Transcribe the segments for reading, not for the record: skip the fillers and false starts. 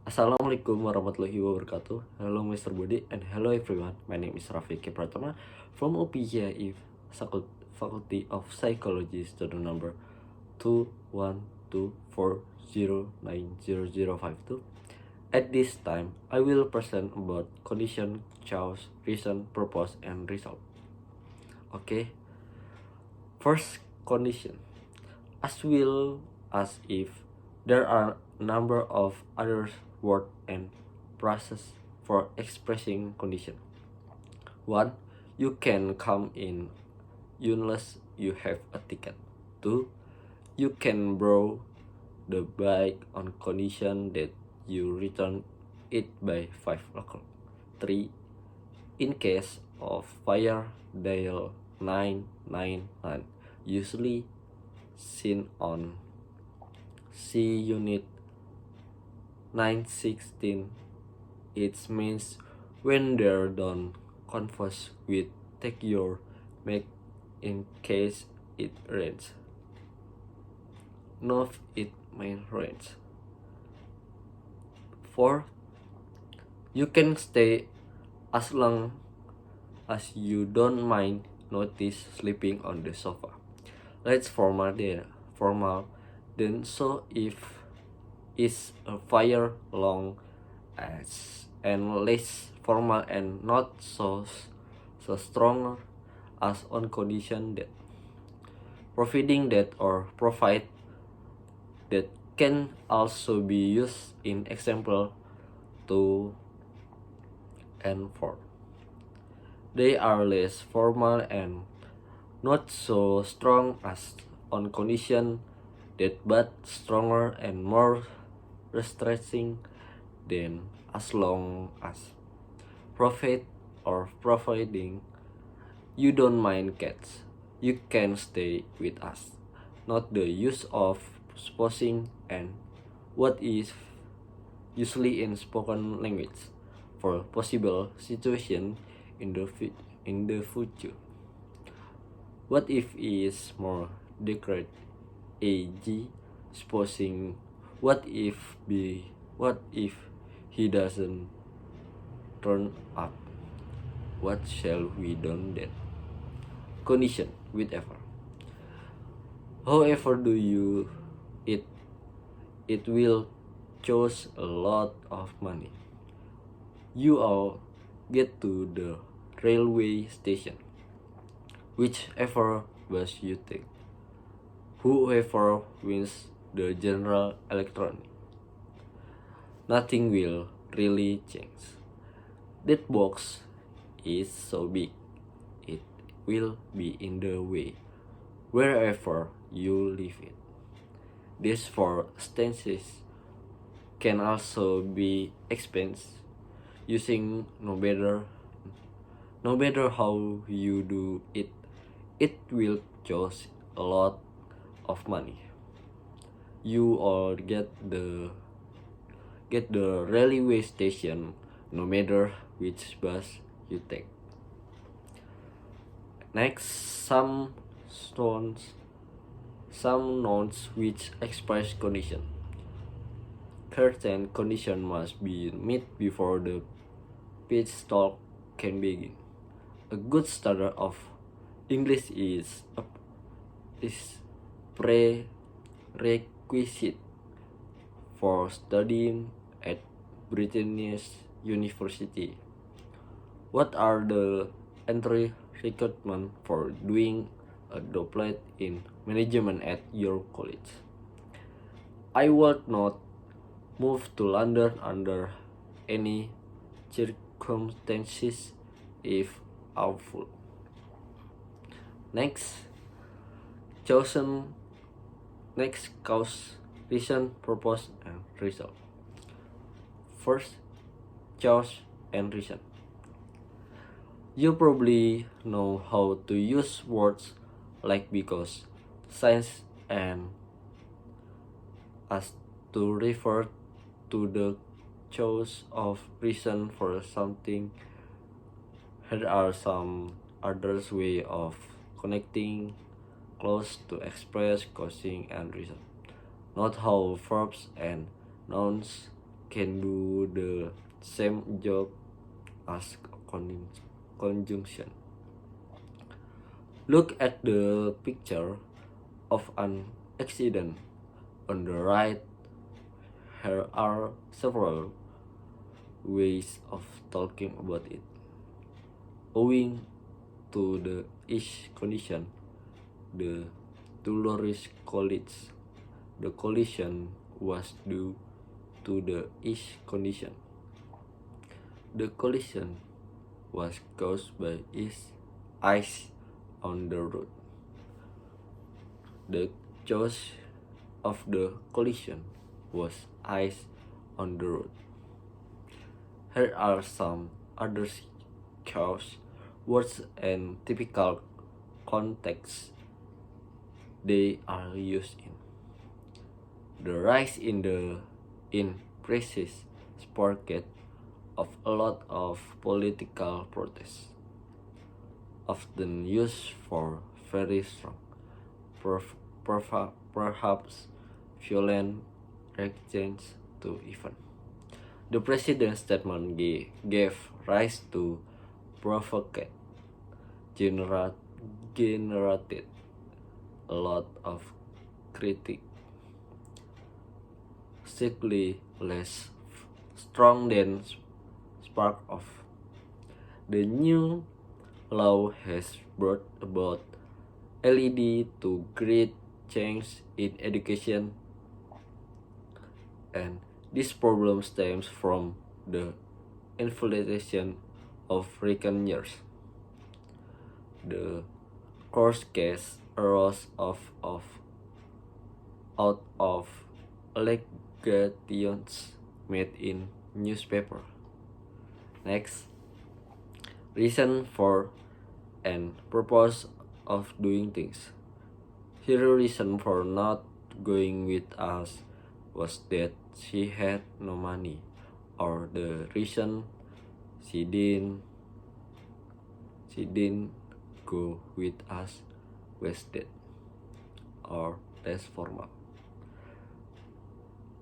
Assalamualaikum warahmatullahi wabarakatuh. Hello Mr. Budi and hello everyone. My name is Ravi pratama from OPGIF Faculty of Psychology, student number 21240900052. At this time, I will present about condition, cause, reason, purpose, and result. Okay. First condition. As well as if there are a number of other words and phrases for expressing condition. 1. You can come in unless you have a ticket. 2. You can borrow the bike on condition that you return it by 5 o'clock. 3. In case of fire, dial 999, usually seen on C Unit 916. It means when they're done, converse with take your make in case it rains. Know it may rain. 4. You can stay as long as you don't mind notice sleeping on the sofa. Let's formal then so if is a fire long as and less formal and not so strong as on condition that providing that or provide that can also be used in example 2 and 4. They are less formal and not so strong as on condition that but stronger and more restricting than as long as profit or providing you don't mind cats, you can stay with us. Not the use of supposing and what is usually in spoken language for possible situation in the future. What if is more decorate AG supposing what if he doesn't turn up? What shall we done then? Condition whatever. However do you it will cost a lot of money. You all get to the railway station. Whichever bus you take. Whoever wins the general electronic. Nothing will really change. That box is so big, it will be in the way wherever you leave it. These four stances can also be expensed using no matter how you do it, it will cost a lot of money. You all get the railway station no matter which bus you take. Next, some nouns which express condition. Certain condition must be met before the pitch talk can begin. A good standard of English is prerequisite for studying at Britain's University. What are the entry requirements for doing a doublet in management at your college? I would not move to London under any circumstances if awful. Next, cause, reason, purpose, and result. First, cause and reason. You probably know how to use words like because, since, and as to refer to the cause of reason for something. Here are some other ways of connecting clause to express causing and reason. Note how verbs and nouns can do the same job as conjunction. Look at the picture of an accident on the right. Here are several ways of talking about it. Owing to the each condition, the Dolores College, the collision was due to the each condition. The collision was caused by ice on the road. The cause of the collision was ice on the road. Here are some other cause words and typical contexts they are used in. The rise in prices sparked of a lot of political protests, often used for very strong, perhaps violent reactions to events. The president's statement gave rise to provocate, generated a lot of critique, strictly less strong than spark of. The new law has brought about LED to great change in education, and this problem stems from the infiltration of recent years. The court case arose out of allegations made in newspaper. Next, reason for and purpose of doing things. Her reason for not going with us was that she had no money, or the reason she didn't go with us was that, or less formal.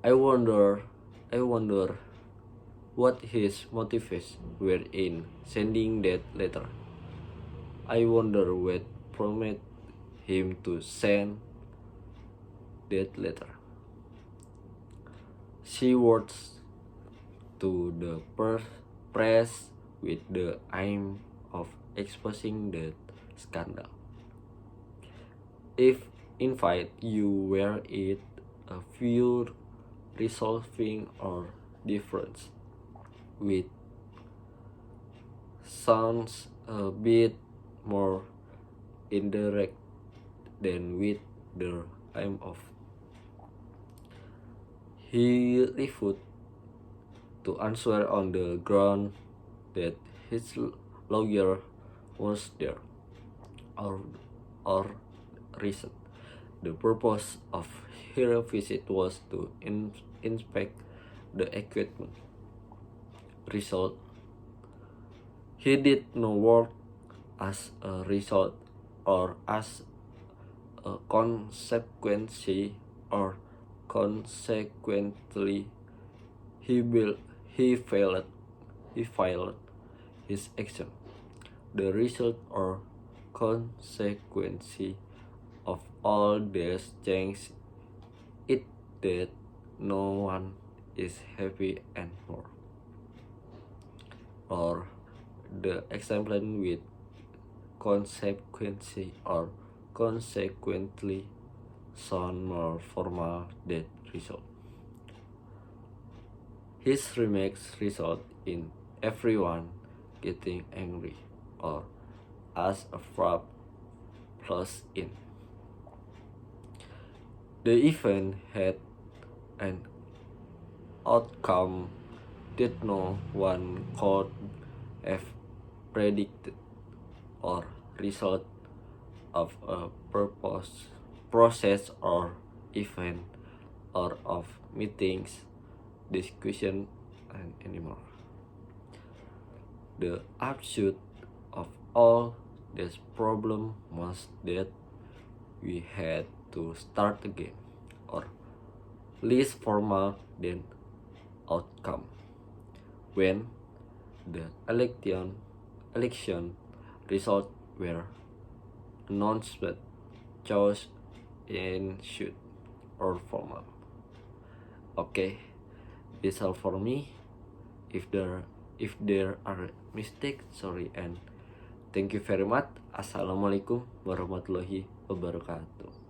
I wonder what his motives were in sending that letter. I wonder what prompted him to send that letter. She works to the press with the aim of exposing that scandal. If in fact you were it a pure resolving or difference, with sounds a bit more indirect than with the aim of. He refused to answer on the ground that his lawyer was there, or reason. The purpose of her visit was to inspect the equipment. Result: he did no work. As a result, or as a consequence, or consequently, he failed his action. The result or consequence of all these changes is that no one is happy anymore. Or the example with consequence or consequently sound more formal than result. His remarks result in everyone getting angry, or as a verb plus in. The event had an outcome that no one could have predicted, or result of a process or event, or of meetings, discussion, and anymore. The upshot of all this problem was that we had to start again, or less formal than outcome. When the election results were announced, chaos ensued or formal. Okay, this all for me. If there are mistakes, sorry, and thank you very much. Assalamualaikum warahmatullahi wabarakatuh.